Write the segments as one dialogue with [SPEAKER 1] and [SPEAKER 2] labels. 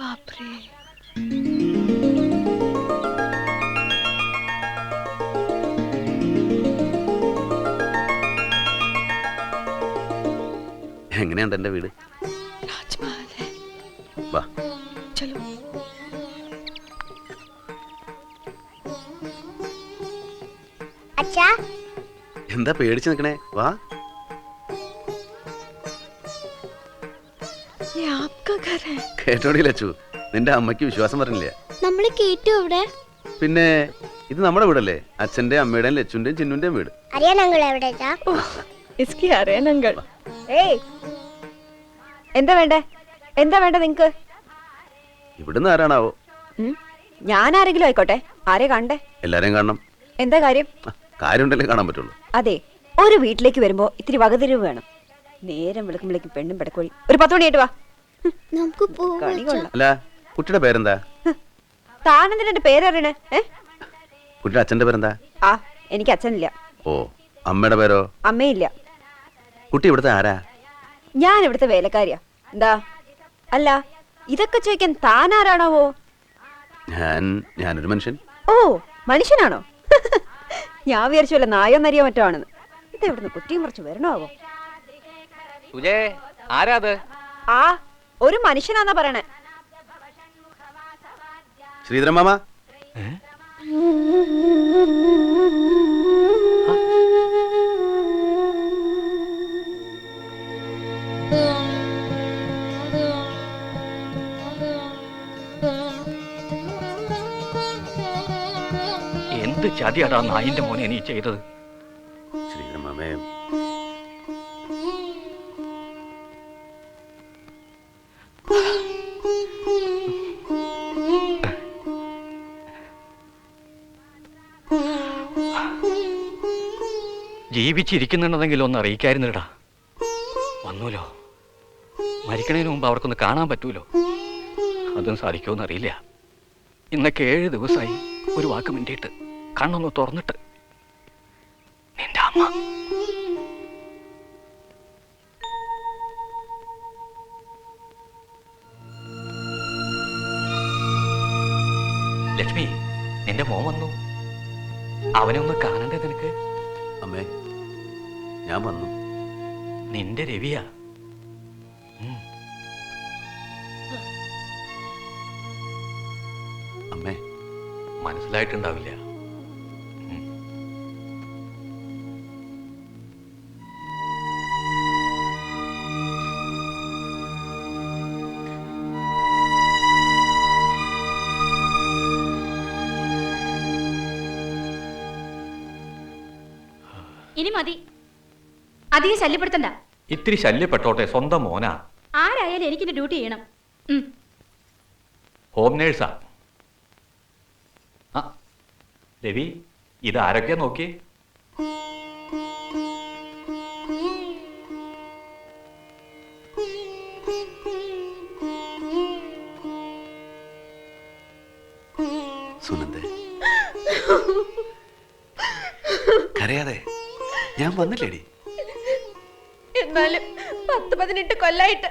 [SPEAKER 1] ബാപ്രേ.
[SPEAKER 2] എങ്ങനെയുണ്ട് എന്റെ വീട്?
[SPEAKER 1] രാജ്മഹൽ.
[SPEAKER 2] വാ
[SPEAKER 1] ചലോ.
[SPEAKER 3] അച്ഛാ,
[SPEAKER 2] എന്താ പേടിച്ച് നിക്കണേ? വാ.
[SPEAKER 1] ये आपका घर है?
[SPEAKER 2] കേട്ടോടി ലച്ചു, നിന്റെ അമ്മയ്ക്ക് വിശ്വാസം പറഞ്ഞില്ല.
[SPEAKER 3] നമ്മളെ കേട്ടു ഇവിടെ.
[SPEAKER 2] പിന്നെ ഇത് നമ്മുടെ വീടല്ലേ? അച്ഛന്റെ അമ്മയുടെയും ലച്ചുന്റെയും ചിന്നുന്റെയും വീട്.
[SPEAKER 3] അറിയാൻ ഞങ്ങൾ എവിടെയാ?
[SPEAKER 1] इसकी അറിയാൻ ഞങ്ങൾ.
[SPEAKER 4] ഏയ്, എന്താ വേണ്ടേ? എന്താ വേണ്ട നിങ്ങക്ക്?
[SPEAKER 2] ഇവിടുന്ന് ആരാണാവോ?
[SPEAKER 4] ഞാൻ ആരെങ്കിലും ആയിക്കോട്ടെ. ആരെ കാണണ്ടേ?
[SPEAKER 2] എല്ലാരെയും കാണണം.
[SPEAKER 4] എന്താ കാര്യം?
[SPEAKER 2] കാര്യം ഉണ്ടല്ലേ കാണാൻ പറ്റുള്ളൂ.
[SPEAKER 4] അതെ, ഒരു വീട്ടിലേക്ക് വരുമ്പോ ഇത്തിരി വകതിരിവ് വേണം. നേരം വിളിക്കുമ്പോഴേക്കും പെണ്ണും പെടക്കോഴി. ഒരു 10 മണിയായിട്ട് വാ.
[SPEAKER 3] നമുക്ക്
[SPEAKER 4] കളി കൊള്ളാം.
[SPEAKER 2] അല്ല, കുട്ടിയുടെ പേരെന്താ?
[SPEAKER 4] താനെന്തിനാ എന്റെ പേരറിയണേ?
[SPEAKER 2] കുട്ടിയുടെ അച്ഛന്റെ പേരെന്താ?
[SPEAKER 4] ആ, എനിക്ക് അച്ഛനില്ല.
[SPEAKER 2] ഓ, അമ്മയുടെ പേരോ?
[SPEAKER 4] അമ്മയില്ല.
[SPEAKER 2] കുട്ടി ഇവിടുത്തെ ആരാ?
[SPEAKER 4] ഞാൻ ഇവിടുത്തെ വേലക്കാരിയാ. എന്താ? അല്ല, ഇതൊക്കെ ചോദിക്കാൻ താനാരാണാവോ?
[SPEAKER 2] ഞാനൊരു മനുഷ്യൻ.
[SPEAKER 4] ഓ, മനുഷ്യനാണോ? ഞാൻ വിചാരിച്ചു വല്ല നായോ നരിയോ മറ്റോ ആണെന്ന്. ഇത് എവിടുന്ന് കുറ്റിയും കുറച്ച് വരണമാവോ? ആ, ഒരു മനുഷ്യനാന്നാ പറയണേ.
[SPEAKER 2] ശ്രീധരൻ മാമ.
[SPEAKER 5] എന്ത് ചതിയാടാ നായിന്റെ മോനെ നീ ചെയ്തത്?
[SPEAKER 2] ശ്രീധരൻ മാമേ,
[SPEAKER 5] ജീവിച്ചിരിക്കുന്നുണ്ടെങ്കിൽ ഒന്ന് അറിയിക്കായിരുന്നില്ലടാ. വന്നൂലോ. മരിക്കണതിന് മുമ്പ് അവർക്കൊന്ന് കാണാൻ പറ്റൂലോ. അതും സാധിക്കുമെന്ന് അറിയില്ല. ഇന്നൊക്കെ 7 ദിവസമായി ഒരു വാക്ക് മിണ്ടിയിട്ട് കണ്ണൊന്ന് തുറന്നിട്ട്. നിന്റെ അമ്മ ലക്ഷ്മി, നിന്റെ മോൻ വന്നു. അവനെ ഒന്ന് കാണണ്ടേ നിനക്ക്?
[SPEAKER 2] അമ്മേ, ഞാൻ വന്നു.
[SPEAKER 5] നിന്റെ രവിയാ.
[SPEAKER 2] അമ്മേ,
[SPEAKER 5] മനസ്സിലായിട്ടുണ്ടാവില്ല.
[SPEAKER 6] ഇനി മതി, അധികം ശല്യപ്പെടുത്തണ്ട.
[SPEAKER 5] ഇത്തിരി ശല്യപ്പെട്ടോട്ടെ, സ്വന്തം മോനാ.
[SPEAKER 6] ആരായാലും എനിക്കിന്റെ ഡ്യൂട്ടി ചെയ്യണം.
[SPEAKER 5] ഹോം നേഴ്സാ. ആ രവി, ഇത് ആരൊക്കെയാ നോക്കി?
[SPEAKER 2] സുനന്ദേ, കരയാതെ. ഞാൻ വന്നില്ലേടി?
[SPEAKER 4] എന്നാലും 10-18 കൊല്ലായിട്ട്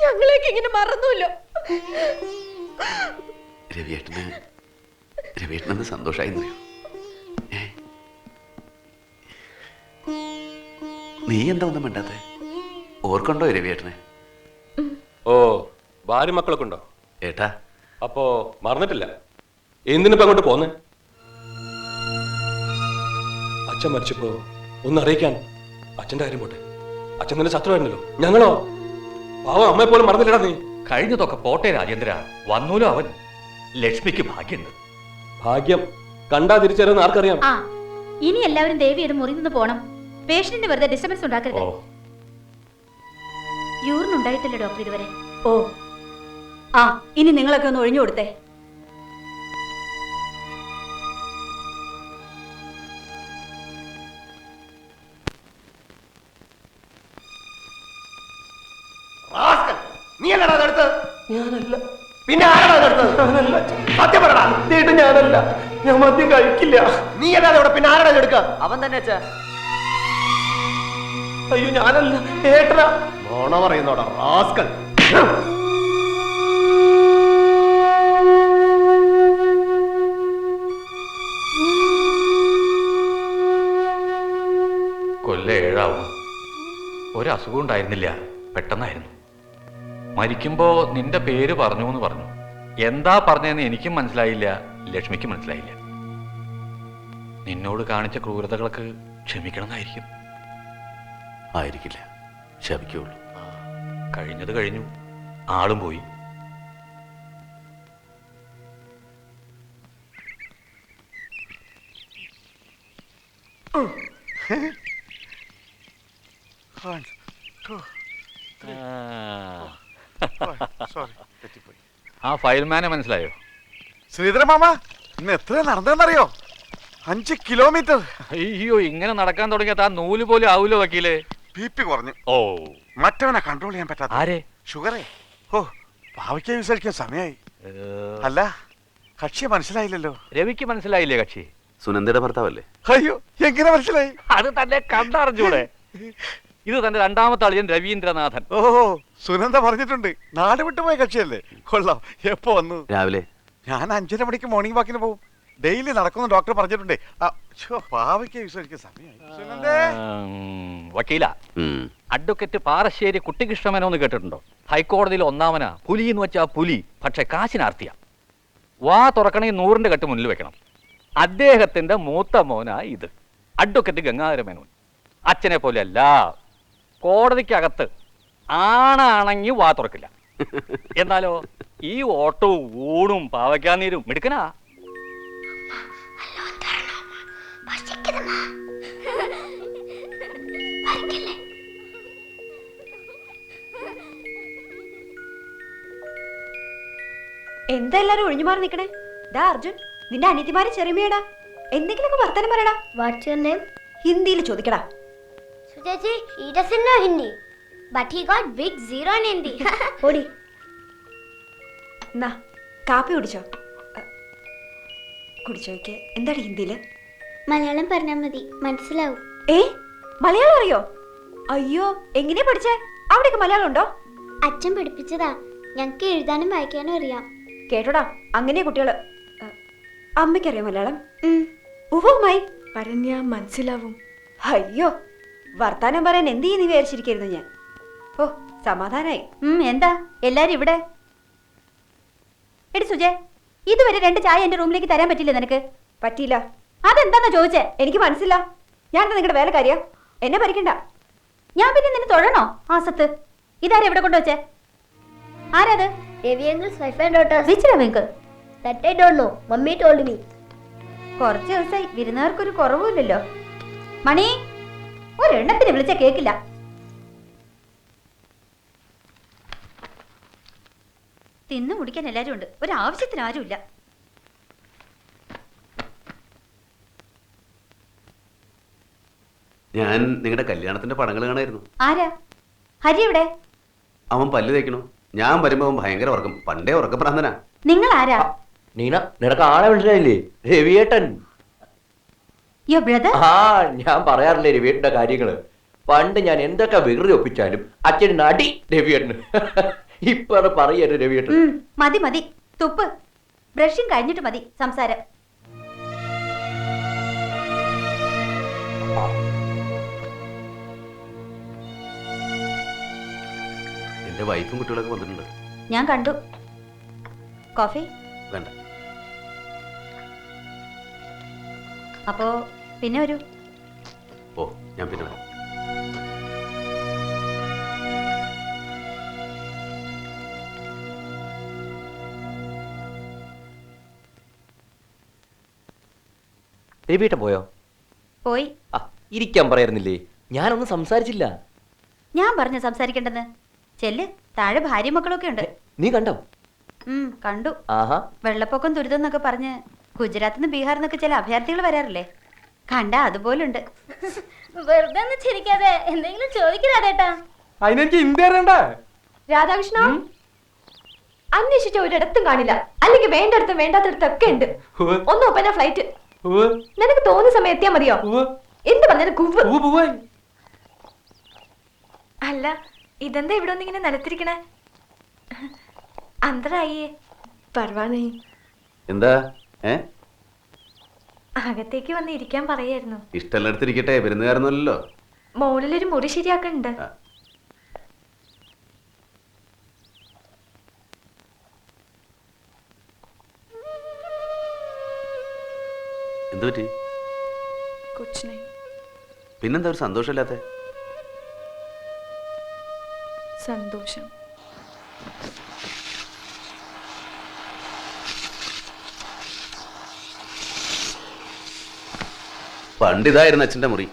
[SPEAKER 4] ഞങ്ങളൊക്കെ ഇങ്ങനെ മറന്നുല്ലോ.
[SPEAKER 2] രവിയേട്ടനെന്ന് സന്തോഷമായി. നീ എന്താ ഒന്നും വേണ്ടാത്ത? ഓർക്കുണ്ടോ രവിയേട്ടനെ?
[SPEAKER 7] ഓ, ഭാര്യ മക്കളൊക്കെ ഉണ്ടോ
[SPEAKER 2] ഏട്ടാ?
[SPEAKER 7] അപ്പോ മറന്നിട്ടില്ല. എന്തിനിപ്പോ അങ്ങോട്ട് പോന്നേ? അച്ഛൻ മരിച്ചപ്പോ ഒന്ന് അറിയിക്കാൻ. അച്ഛന്റെ കാര്യം പോട്ടെ, അച്ഛൻ തന്നെ ശത്രുവായിരുന്നല്ലോ. ഞങ്ങളോ പാവം അമ്മയെ പോലും മറന്നില്ലടാ നീ.
[SPEAKER 5] കഴിഞ്ഞതൊക്കെ പോട്ടെ രാജേന്ദ്ര. വന്നൂലോ അവൻ. ലക്ഷ്മിക്ക് ഭാഗ്യമുണ്ട്.
[SPEAKER 7] ഭാഗ്യം കണ്ടാ തിരിച്ചറിയുന്ന ആർക്കറിയാം.
[SPEAKER 6] ആ, ഇനി എല്ലാവരും ദേവി ഇത് മുറി നിന്ന് പോണം. പേഷ്യന്റിന് വെറുതെ ഡിസ്റ്റർബൻസ് ഉണ്ടാക്കരുത്. യൂറിൻ ഉണ്ടായിട്ടില്ല ഡോക്ടർ ഇതുവരെ.
[SPEAKER 4] ഓ, ആ, ഇനി നിങ്ങളൊക്കെ ഒന്ന് ഒഴിഞ്ഞു കൊടുത്തേ.
[SPEAKER 8] നീ അല്ലടാ അതെടുത്തത്? ഞാനല്ല. പിന്നെ ആരാടാ അതെടുത്തത്? സത്യം പറടാ. ഞാനല്ല, ഞാൻ മദ്യം കഴിക്കില്ല. നീ അല്ലാതെ ഇവിടെ പിന്നെ ആരാടാ എടുക്കുക?
[SPEAKER 9] അവൻ തന്നെ അച്ഛാ.
[SPEAKER 8] അയ്യോ, ഞാനല്ല, ഏട്ടനാ. മോണ പറയുന്നോടാ റാസ്കൽ.
[SPEAKER 5] ഒരു അസുഖം ഉണ്ടായിരുന്നില്ല, പെട്ടെന്നായിരുന്നു. മരിക്കുമ്പോ നിന്റെ പേര് പറഞ്ഞു എന്ന് പറഞ്ഞു. എന്താ പറഞ്ഞതെന്ന് എനിക്കും മനസ്സിലായില്ല, ലക്ഷ്മിക്കും മനസ്സിലായില്ല. നിന്നോട് കാണിച്ച ക്രൂരതകളൊക്കെ ക്ഷമിക്കണമെന്നായിരിക്കും.
[SPEAKER 2] ആയിരിക്കില്ല, ശപിക്കുള്ളൂ.
[SPEAKER 5] കഴിഞ്ഞത് കഴിഞ്ഞു, ആളും പോയി. ആ ഫയൽമാനെ മനസ്സിലായോ?
[SPEAKER 9] ശ്രീധര മാമ ഇന്ന് എത്ര നടന്നറിയോ? 5 കിലോമീറ്റർ.
[SPEAKER 5] അയ്യോ, ഇങ്ങനെ നടക്കാൻ തുടങ്ങിയ താൻ നൂല് പോലും ആവൂലോ വക്കീലേ.
[SPEAKER 9] BP കുറഞ്ഞു.
[SPEAKER 5] ഓ,
[SPEAKER 9] മറ്റവനെ കൺട്രോൾ ചെയ്യാൻ പറ്റാത്ത.
[SPEAKER 5] ആരെ?
[SPEAKER 9] ഷുഗറേ. ഓ, പാവയ്ക്ക വിസരിക്കാൻ സമയായി. അല്ല, കക്ഷിയെ മനസ്സിലായില്ലല്ലോ.
[SPEAKER 5] രവിക്ക് മനസ്സിലായില്ലേ കക്ഷി?
[SPEAKER 2] സുനന്ദയുടെ ഭർത്താവല്ലേ?
[SPEAKER 9] അയ്യോ, എങ്ങനെ മനസ്സിലായി?
[SPEAKER 5] അത് തന്നെ കണ്ടറിഞ്ഞൂടെ? ഇത് തന്റെ രണ്ടാമത്തെ അളിയൻ രവീന്ദ്രനാഥൻ.
[SPEAKER 9] ഓ, സുനന്ദ പറഞ്ഞിട്ടുണ്ട് നാട് വിട്ടുപോയ കക്ഷിയല്ലേ. കൊള്ളാം. എപ്പോ വന്നു?
[SPEAKER 2] രാവിലെ.
[SPEAKER 9] ഞാൻ 5:30 മണിക്ക് മോർണിംഗ് വാക്കിന് പോകും. ഡെയിലി നടക്കുന്ന ഡോക്ടർ പറഞ്ഞിട്ടുണ്ട്. പാവയ്ക്ക വിസരിക്കാൻ സമയമായി. സുനന്ദേ.
[SPEAKER 5] വക്കീല, അഡ്വക്കേറ്റ് പാറശ്ശേരി കുട്ടികൃഷ്ണമേനോന്ന് കേട്ടിട്ടുണ്ടോ? ഹൈക്കോടതിയിൽ ഒന്നാമനാ, പുലി എന്ന് വെച്ചാ പുലി, പക്ഷെ കാശിനാർത്തിയ. വാ തുറക്കണമെങ്കിൽ 100ന്റെ കെട്ട് മുന്നിൽ വെക്കണം. അദ്ദേഹത്തിന്റെ മൂത്ത മോനാ ഇത്, അഡ്വക്കേറ്റ് ഗംഗാധര മേനോൻ. അച്ഛനെ പോലെയല്ല, കോടതിക്കകത്ത് ആണാണെങ്കിൽ വാ തുറക്കില്ല. എന്നാലോ ഈ ഓട്ടവും ഊണും പാവയ്ക്കാനീരും മിടുക്കനാ.
[SPEAKER 4] എന്താ എല്ലാരും ഒഴിഞ്ഞു മാറി നിക്കണേ? ഡാ അർജുൻ, നിന്റെ അനിയത്തിമാരെ ചെറിയടാ, എന്തെങ്കിലുമൊക്കെ വർത്തമാനം പറയടാ.
[SPEAKER 3] What's your name?
[SPEAKER 4] ഹിന്ദിയിൽ ചോദിക്കടാ.
[SPEAKER 3] Sujaji, he doesn't know Hindi, but he got big 0 in Hindi. ഓടി.
[SPEAKER 4] എന്നാ കാപ്പി കുടിച്ചോ? കുടിച്ചോയ്ക്ക്. എന്താണ് ഹിന്ദിയില്?
[SPEAKER 3] മലയാളം പറഞ്ഞാൽ മതി, മനസ്സിലാവും.
[SPEAKER 4] മലയാളം അറിയോ? അയ്യോ, എങ്ങനെയാ പഠിച്ചേ? അവിടെയൊക്കെ മലയാളം ഉണ്ടോ?
[SPEAKER 3] അച്ഛൻ പഠിപ്പിച്ചതാ. ഞങ്ങൾക്ക് എഴുതാനും വായിക്കാനും അറിയാം.
[SPEAKER 4] കേട്ടോടാ, അങ്ങനെ കുട്ടികള്. അമ്മയ്ക്കറിയാം മലയാളം? ഉവ്വുമായി
[SPEAKER 1] പറഞ്ഞാ മനസ്സിലാവും.
[SPEAKER 4] അയ്യോ, വർത്താനം പറയാൻ എന്ത് ചെയ്യുന്നു വിചാരിച്ചിരിക്കുന്നു ഞാൻ. ഓ, സമാധാനായി.
[SPEAKER 6] എന്താ എല്ലാരും ഇവിടെ? എടി സുജേ, ഇതുവരെ 2 ചായ എന്റെ റൂമിലേക്ക് തരാൻ പറ്റില്ല നിനക്ക്?
[SPEAKER 4] പറ്റിയില്ല.
[SPEAKER 6] അതെന്താന്നാ ചോദിച്ചേ?
[SPEAKER 4] എനിക്ക് മനസ്സില്ല. ഞാൻ നിങ്ങളുടെ വേലക്കാരിയാ, എന്നെ ഭരിക്കണ്ട.
[SPEAKER 6] ഞാൻ പിന്നെ നിന്നെ തൊഴണോ? ആസത്ത്, ഇതാരെ എവിടെ കൊണ്ടുവച്ചേ? ആരാത്?
[SPEAKER 3] Devi uncle's wife and daughters.
[SPEAKER 6] Which Ravi uncle?
[SPEAKER 3] That I don't know. Mummy told me.
[SPEAKER 6] കുറച്ച് ദിവസമായി വിരുന്നുകാർക്കൊരു കുറവുമില്ലല്ലോ. മണി, ഒരെണ്ണത്തിന് വിളിച്ച കേക്കില്ല. തിന്നു മുടിക്കാൻ എല്ലാരും ഉണ്ട്, ഒരാവശ്യത്തിന് ആരുമില്ല.
[SPEAKER 2] ഞാൻ നിങ്ങളുടെ കല്യാണത്തിന്റെ പടങ്ങൾ കാണായിരുന്നു.
[SPEAKER 6] ആരാ? ഹരി എവിടെ?
[SPEAKER 2] അവൻ പല്ല് തേക്കണു. ഞാൻ വരുമ്പോ അവൻ ഭയങ്കര ഉറക്കം. പണ്ടേ ഉറക്കപ്രാന്തനാ.
[SPEAKER 6] നിങ്ങൾ ആരാ?
[SPEAKER 8] നീന, നിനക്ക് ആളെ മനസ്സിലായില്ലേ? രവിയേട്ടൻ.
[SPEAKER 6] യോ ബ്രദർ.
[SPEAKER 8] ആ, ഞാൻ പറയാറില്ലേ രവിയേട്ടന്റെ കാര്യങ്ങള്. പണ്ട് ഞാൻ എന്തൊക്കെ വികൃതി ഒപ്പിച്ചാലും അച്ഛൻ നടി രവിയേട്ടന്. ഇപ്പൊ പറയരുത് രവിയേട്ടൻ.
[SPEAKER 6] മതി മതി, തുപ്പ്. ബ്രഷിങ് കഴിഞ്ഞിട്ട് മതി സംസാരം.
[SPEAKER 2] എന്റെ വൈഫും കുട്ടികളൊക്കെ വന്നിട്ടുണ്ട്.
[SPEAKER 6] ഞാൻ കണ്ടു. കോഫി
[SPEAKER 2] വേണ്ട.
[SPEAKER 6] അപ്പോ പിന്നെ വരൂ.
[SPEAKER 2] ഓ, ഞാൻ പിന്നെ വരാം.
[SPEAKER 8] രവിയേട്ടൻ പോയോ?
[SPEAKER 6] പോയി.
[SPEAKER 8] ഇരിക്കാൻ പറയായിരുന്നില്ലേ? ഞാനൊന്നും സംസാരിച്ചില്ല.
[SPEAKER 6] ഞാൻ പറഞ്ഞു സംസാരിക്കണ്ടെന്ന്. ചെല്ല്, താഴെ ഭാര്യ മക്കളൊക്കെ ഉണ്ട്.
[SPEAKER 8] നീ കണ്ടോ?
[SPEAKER 6] കണ്ടു.
[SPEAKER 8] ആഹാ.
[SPEAKER 6] വെള്ളപ്പൊക്കം ദുരിതം എന്നൊക്കെ പറഞ്ഞ് ഗുജറാത്തിൽ നിന്ന് ബീഹാറിൽ നിന്നൊക്കെ ചില അഭയാർത്ഥികൾ വരാറില്ലേ? കണ്ടാ അതുപോലുണ്ട്.
[SPEAKER 3] വെറുതെ ഒന്ന് ചിരിക്കാതെ എന്തെങ്കിലും ചോദിക്കാതേട്ടാ.
[SPEAKER 7] അതിനെനിക്ക് ഇന്ത്യ അറിയണ്ടേ?
[SPEAKER 4] രാധാകൃഷ്ണ, അന്വേഷിച്ച ഒരിടത്തും കാണില്ല. അല്ലെങ്കിൽ വേണ്ടടുത്തും വേണ്ടാത്തടത്തൊക്കെ ഉണ്ട്. ഒന്ന് ഒപ്പന ഫ്ലൈറ്റ്. നിനക്ക് തോന്നിയ സമയം എത്തിയാ മതിയോ? എന്ത് പറഞ്ഞത്? കുവ്.
[SPEAKER 1] അല്ല, ഇതെന്താ ഇവിടെ ഒന്നിങ്ങനെ നിലത്തിരിക്കണേ? അന്തരായി പർവാനേ.
[SPEAKER 2] എന്താ?
[SPEAKER 1] അകത്തേക്ക് വന്ന് ഇരിക്കാൻ പറയായിരുന്നു.
[SPEAKER 2] ഇഷ്ടമുള്ള അടുത്തിരിക്കട്ടെ, വരുന്നുകാരനല്ലോ.
[SPEAKER 1] മോളിലൊരു മുറി ശരിയാക്കണ്ട്.
[SPEAKER 2] എന്തു പറ്റി?
[SPEAKER 1] कुछ नहीं
[SPEAKER 2] പിന്നെന്താ ഒരു സന്തോഷമില്ലാത്ത?
[SPEAKER 1] സന്തോഷം.
[SPEAKER 2] പണ്ടിതായിരുന്നു അച്ഛന്റെ മുറി.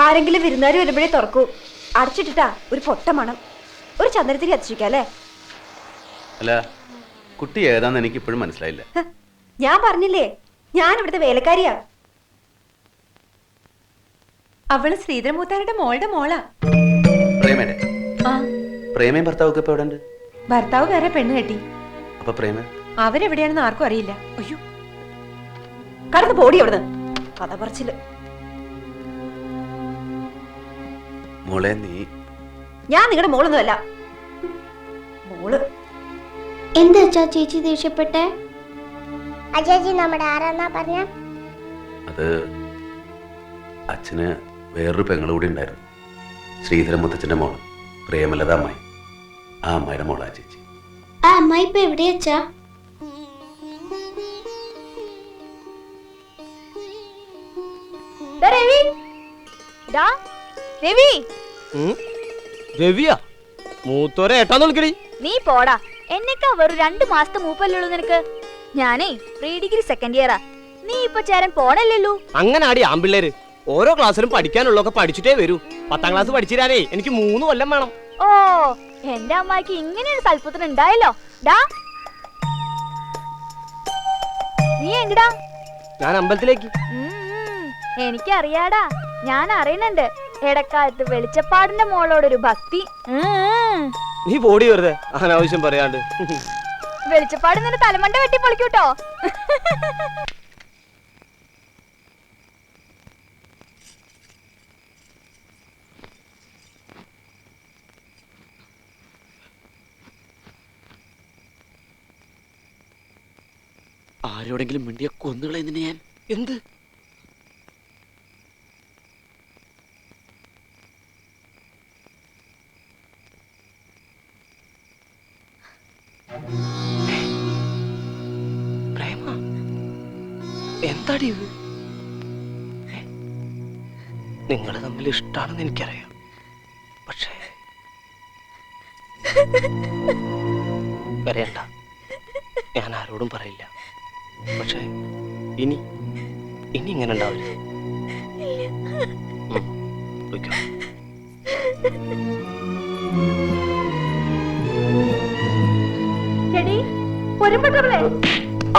[SPEAKER 4] ആരെങ്കിലും വിരുന്നാര് വരുമ്പോഴേ തുറക്കൂ. അടച്ചിട്ടിട്ടാ ഒരു പൊട്ട മണം. ഒരു ചന്ദനത്തിരി കത്തിച്ചിരിക്കാം അല്ലേ?
[SPEAKER 2] അല്ല, കുട്ടി ഏതാന്ന് എനിക്ക് ഇപ്പോഴും മനസ്സിലായില്ല.
[SPEAKER 4] ഞാൻ പറഞ്ഞില്ലേ, ഞാൻ ഇവിടുത്തെ വേലക്കാരിയാ. അവള് ശ്രീധരമൂത്താരുടെ മോളുടെ മോളാ.
[SPEAKER 2] പ്രേമയുടെ
[SPEAKER 4] ആ,
[SPEAKER 2] പ്രേമയും ഭർത്താവൊക്കെ ഇപ്പൊ എവിടെ ഉണ്ട്?
[SPEAKER 4] ഭർത്താവ് വേറെ പെണ്ണ് കെട്ടി.
[SPEAKER 2] അപ്പൊ പ്രേമ
[SPEAKER 4] അവരെവിടെയാണെന്ന് ആർക്കും അറിയില്ല. അയ്യോ, കടന്ന് പോടി അവിടുന്ന്. കഥ പറച്ചില്.
[SPEAKER 2] മോളെ നീ
[SPEAKER 4] ഞാൻ നിങ്ങളുടെ മോളൊന്നുമല്ല. മോള്
[SPEAKER 3] എന്താ അച്ഛാ ചേച്ചി ദേഷ്യപ്പെട്ടെ? അച്ചാച്ചി നമ്മുടെ ആരാന്നാ പറഞ്ഞ?
[SPEAKER 2] അത് അച്ഛന് വേറൊരു പെങ്ങള് കൂടി ഉണ്ടായിരുന്നു. ശ്രീധരൻ മുത്തച്ഛന്റെ മോള് പ്രേമലത അമ്മായി. ആ അമ്മായിയുടെ മോളാ ചേച്ചി.
[SPEAKER 3] ആ അമ്മ ഇപ്പൊ എവിടെയാ അച്ഛാ?
[SPEAKER 4] രവി, രവി,
[SPEAKER 8] രവിയാ മൂത്തോരെ ഏട്ടാന്ന് വിളിക്കടി.
[SPEAKER 10] നീ പോടാ, എന്നെക്കാ വെറും 2 മാസത്തെ മൂപ്പല്ലുള്ളൂ നിനക്ക്. ഞാനേ പ്രീ ഡിഗ്രി സെക്കൻഡ് ഇയറാ. നീ ഇപ്പൊ ചേരാൻ പോണല്ലേലൂ.
[SPEAKER 8] അങ്ങനെ ആടി ആമ്പിള്ളേര് ഓരോ ക്ലാസ്സിലും പഠിക്കാനുള്ളതൊക്കെ പഠിച്ചിട്ടേ വരൂ. 10ാം ക്ലാസ് പഠിച്ചിരാനേ എനിക്ക് 3 കൊല്ലം വേണം.
[SPEAKER 10] ഓ, എന്റെ അമ്മായിക്ക് ഇങ്ങനെ ഒരു സൽപ്പുത്രൻ ഉണ്ടായല്ലോ. ഡാ, നീ എങ്ങടാ?
[SPEAKER 8] ഞാൻ അമ്പലത്തിലേക്ക്.
[SPEAKER 10] എനിക്കറിയാടാ, ഞാൻ അറിയുന്നുണ്ട്. ഇടക്കാലത്ത് വെളിച്ചപ്പാടിന്റെ മോളോടൊരു ഭക്തി.
[SPEAKER 8] നീ പോടി വെറുതെ അനാവശ്യം പറയാണ്ട്.
[SPEAKER 10] വെളിച്ചപ്പാട് നിന്റെ തലമണ്ട വെട്ടി പൊളിക്കൂട്ടോ.
[SPEAKER 8] ആരോടെങ്കിലും മിണ്ടിയ കൊന്നുകളെ നിന്നെ ഞാൻ. എന്ത് പ്രേമ? എന്താടി ഇത്? നിങ്ങൾ തമ്മിൽ ഇഷ്ടാണെന്ന് എനിക്കറിയാം. പക്ഷേ കരയണ്ട, ഞാൻ ആരോടും പറയില്ല. പക്ഷേ ഇനി ഇങ്ങനെ ഉണ്ടാവില്ല. പൊയ്ക്കോ.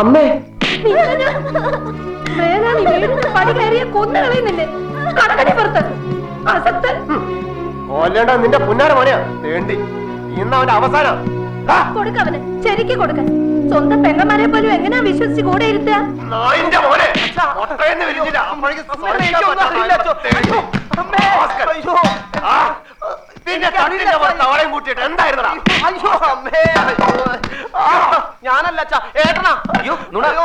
[SPEAKER 4] അമ്മേ, പടി കയറിയ കൊന്നു കളയുന്നില്ലേ? കടകടി പുറത്ത് അസത്ത്
[SPEAKER 8] ഓല്ലേണ്ട നിന്റെ പുന്നാര മോനെയാ വേണ്ടി. ഇന്ന് അവന്റെ അവസാനം.
[SPEAKER 4] കൊടുക്കവന് ശരിക്ക് കൊടുക്ക. സ്വന്തം പെങ്ങന്മാരെ പോലും എങ്ങനെയാ വിശ്വസിച്ച് കൂടെ ഇരുത്തുക?
[SPEAKER 8] നായിന്റെ മോനെ ഒട്ടയെന്ന് വിരിഞ്ഞില്ല. പിന്നെ തട്ടിന്റെ പുറത്ത് അവളെയും കൂട്ടിയിട്ട് എന്തായിരുന്നടാ? ഞാനല്ല അച്ഛാ, ഏട്ടനാ.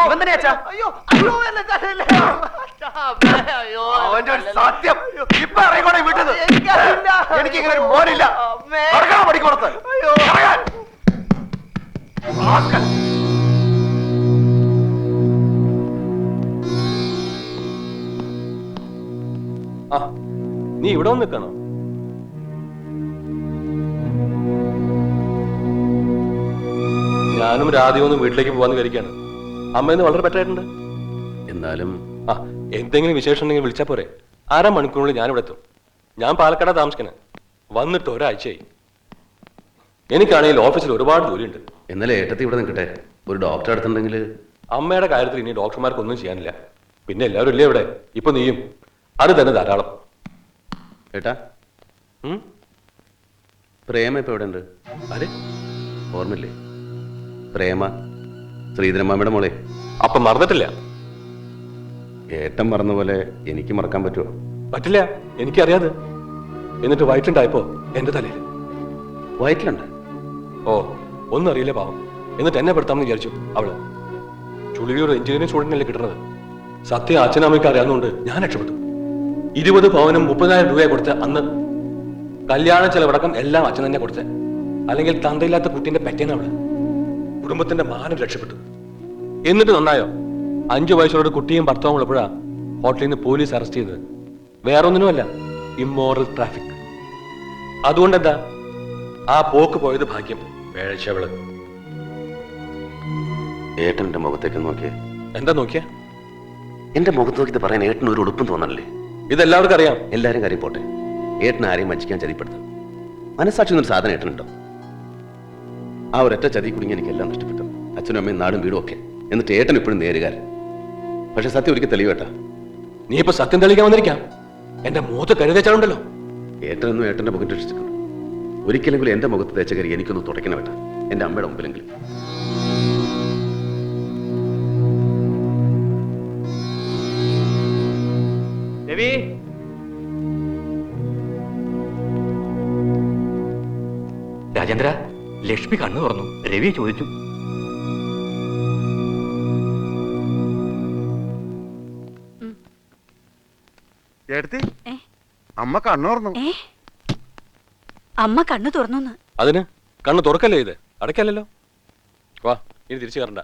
[SPEAKER 8] ഇവൻ തന്നെയാ അച്ഛാ. അവന്റെ ഒരു സത്യം ഇപ്പൊ ഇറങ്ങിക്കോടെ വീട്ടിൽ. എനിക്കിങ്ങനെ ഒരു മോനില്ല. പഠിക്കുറത്ത് നീ ഇവിടെ വന്ന് നിൽക്കണോ? ഞാനും രാധികയൊന്നും വീട്ടിലേക്ക് പോവാന്ന് വിചാരിക്കാണ്. അമ്മയെന്ന് വളരെ ബെറ്റർ ആയിട്ടുണ്ട്.
[SPEAKER 2] എന്നാലും
[SPEAKER 8] എന്തെങ്കിലും വിശേഷം ഉണ്ടെങ്കിൽ വിളിച്ചാൽ പോരെ? 1/2 മണിക്കൂറിനുള്ളിൽ ഞാനിവിടെ എത്തും. ഞാൻ പാലക്കാട് താമസിക്കണേ. വന്നിട്ട് ഒരാഴ്ചയായി. എനിക്കാണെങ്കിൽ ഓഫീസിൽ ഒരുപാട് ജോലിയുണ്ട്.
[SPEAKER 2] എന്നാലും ഏട്ടത്തി ഇവിടെ നിൽക്കട്ടെ. ഒരു ഡോക്ടർ അടുത്തുണ്ടെങ്കിൽ.
[SPEAKER 8] അമ്മയുടെ കാര്യത്തിൽ ഇനി ഡോക്ടർമാർക്കൊന്നും ചെയ്യാനില്ല. പിന്നെ എല്ലാവരും ഇല്ലേ ഇവിടെ? ഇപ്പൊ നീയും. അത് തന്നെ ധാരാളം.
[SPEAKER 2] ഏട്ടാ, പ്രേമ ഇപ്പൊ എവിടെ ഉണ്ട്?
[SPEAKER 8] അരെ,
[SPEAKER 2] ഓർമ്മയില്ലേ? പ്രേമ ശ്രീധരമാമ്മയുടെ മോളെ.
[SPEAKER 8] അപ്പൊ മറന്നിട്ടില്ല?
[SPEAKER 2] ഏട്ടൻ മറന്ന പോലെ എനിക്ക് മറക്കാൻ പറ്റുമോ?
[SPEAKER 8] പറ്റില്ല, എനിക്കറിയാതെ. എന്നിട്ട് വയറ്റുണ്ടായപ്പോ എന്റെ തലയിൽ.
[SPEAKER 2] വയറ്റിലുണ്ട്?
[SPEAKER 8] ഓ, ഒന്നും അറിയില്ല പാവം. എന്നിട്ട് എന്നെ പെടുത്താമെന്ന് വിചാരിച്ചു അവള്. ചുളിയൊരു എഞ്ചിനീയറിംഗ് സ്റ്റുഡന്റിനല്ലേ കിട്ടുന്നത്. സത്യം അച്ഛനമ്മയ്ക്ക് അറിയാവുന്നതുകൊണ്ട് ഞാൻ രക്ഷപ്പെട്ടു. 20 പവനും 30,000 രൂപയെ കൊടുത്ത അന്ന് കല്യാണ ചെലവടക്കം എല്ലാം അച്ഛൻ തന്നെ കൊടുത്തേ. അല്ലെങ്കിൽ തന്തയില്ലാത്ത കുട്ടീന്റെ പെറ്റേന്ന് അവള്. കുടുംബത്തിന്റെ മാനം രക്ഷപ്പെട്ടു. എന്നിട്ട് നന്നായോ? 5 വയസ്സുള്ള കുട്ടിയും ഭർത്താവും ഉള്ളപ്പോഴാ ഹോട്ടലിൽ നിന്ന് പോലീസ് അറസ്റ്റ് ചെയ്തത്. വേറൊന്നിനുമല്ല, ഇമ്മോറൽ ട്രാഫിക്. അതുകൊണ്ടെന്താ ആ പോക്ക് പോയത് ഭാഗ്യം. വേഴച്ചവള്.
[SPEAKER 2] ഏട്ടൻ എന്റെ മുഖത്തേക്ക് നോക്കിയേ.
[SPEAKER 8] എന്താ നോക്കിയ?
[SPEAKER 2] എന്റെ മുഖത്ത് നോക്കിയത് പറയാൻ ഏട്ടന് ഒരു ഉടുപ്പും തോന്നണല്ലേ?
[SPEAKER 8] ഇതെല്ലാവർക്കും അറിയാം.
[SPEAKER 2] എല്ലാരും കാര്യം പോട്ടെ, ഏട്ടൻ ആരെയും വഞ്ചിക്കാൻ ചതിപ്പെടുത്തും. മനസ്സാക്ഷി എന്നൊരു സാധനം ഏട്ടനുണ്ടോ? ആ ഒരൊറ്റ ചതി കുടുങ്ങി എനിക്കെല്ലാം നഷ്ടപ്പെട്ടു. അച്ഛനും അമ്മയും നാടും വീടും ഒക്കെ. എന്നിട്ട് ഏട്ടൻ ഇപ്പോഴും നേരുകാരൻ. പക്ഷെ സത്യം ഒരിക്കൽ തെളിവേട്ടാ.
[SPEAKER 8] നീ ഇപ്പൊ സത്യം തെളിയിക്കാൻ വന്നിരിക്കാം. എന്റെ മുഖത്ത് കരുതേച്ചാലുണ്ടല്ലോ.
[SPEAKER 2] ഏട്ടനൊന്നും ഏട്ടന്റെ മുഖം രക്ഷിച്ചിട്ടുണ്ട്. ഒരിക്കലെങ്കിലും എന്റെ മുഖത്ത് തേച്ച കരി എനിക്കൊന്ന് തുടയ്ക്കണം വേട്ട, എന്റെ അമ്മയുടെ മുമ്പിലെങ്കിലും.
[SPEAKER 5] രവി, രാജേന്ദ്ര, ലക്ഷ്മി കണ്ണു തുറന്നു. രവി ചോദിച്ചു.
[SPEAKER 9] എടുത്തി അമ്മ കണ്ണു തുറന്നു.
[SPEAKER 6] അമ്മ കണ്ണു തുറന്നു.
[SPEAKER 8] അതിന് കണ്ണ് തുറക്കല്ലേ ഇത്? അടയ്ക്കല്ലോ. വാ, ഇനി തിരിച്ചു കയറണ്ട.